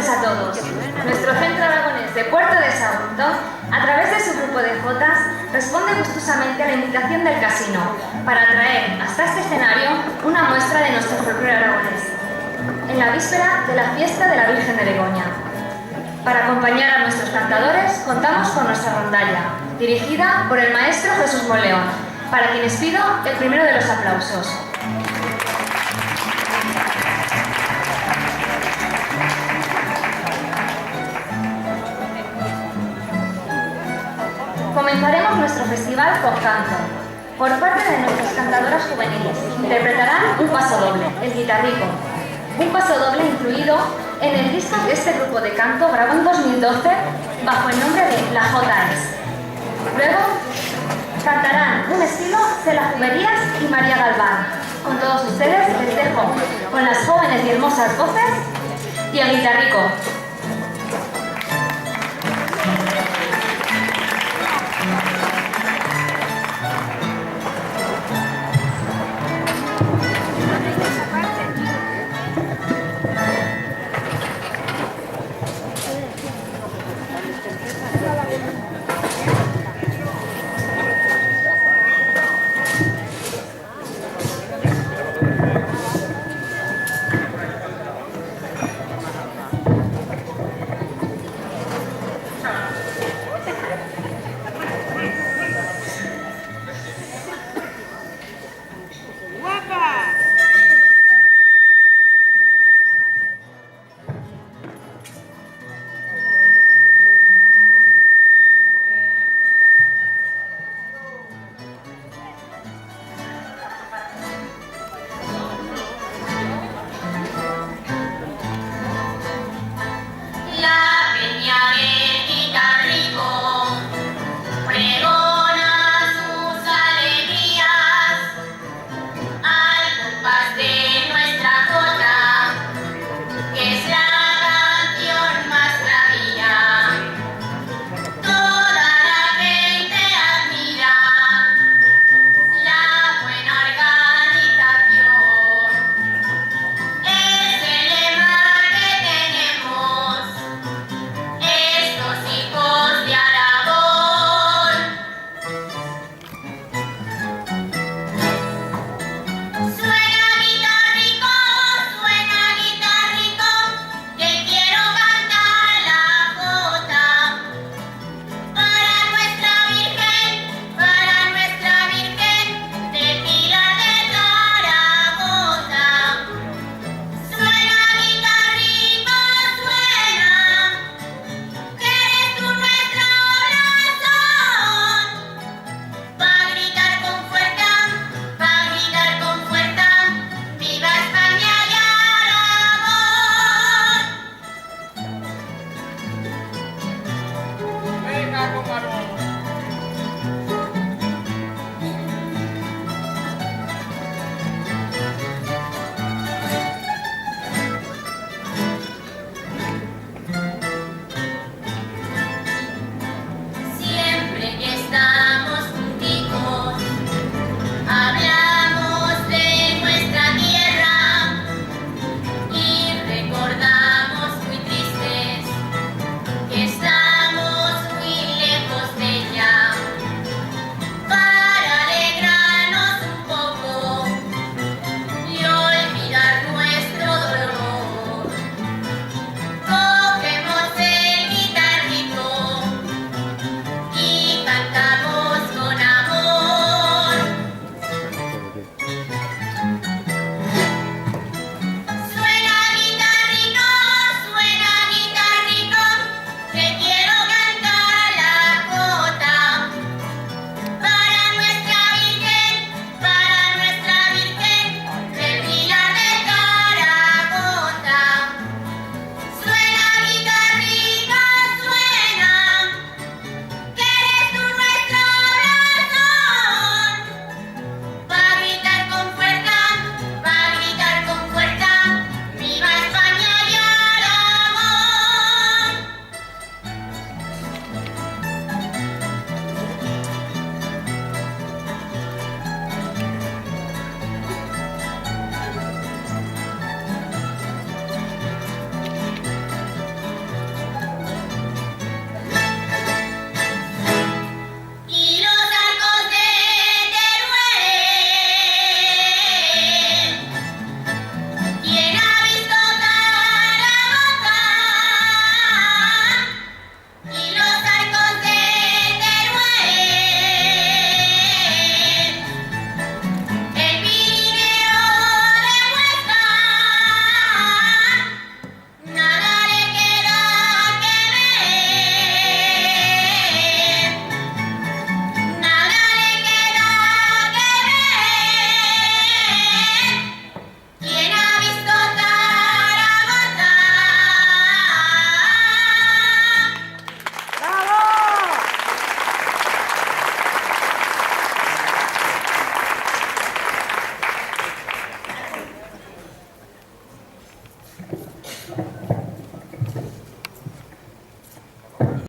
noches a todos. Nuestro Centro Aragonés de Puerto de Sagunto, a través de su grupo de jotas, responde gustosamente a la invitación del casino para traer hasta este escenario una muestra de nuestro folclore aragonés, en la víspera de la fiesta de la Virgen de Begoña. Para acompañar a nuestros cantadores, contamos con nuestra rondalla, dirigida por el maestro Jesús Monleón, para quienes pido el primero de los aplausos. Comenzaremos nuestro festival con canto. Por parte de nuestras cantadoras juveniles, interpretarán un paso doble, el guitarrico. Un paso doble incluido en el disco que este grupo de canto grabó en 2012 bajo el nombre de La JS. Luego cantarán un estilo de las Jumerías y María Galván. Con todos ustedes les dejo con las jóvenes y hermosas voces y el guitarrico.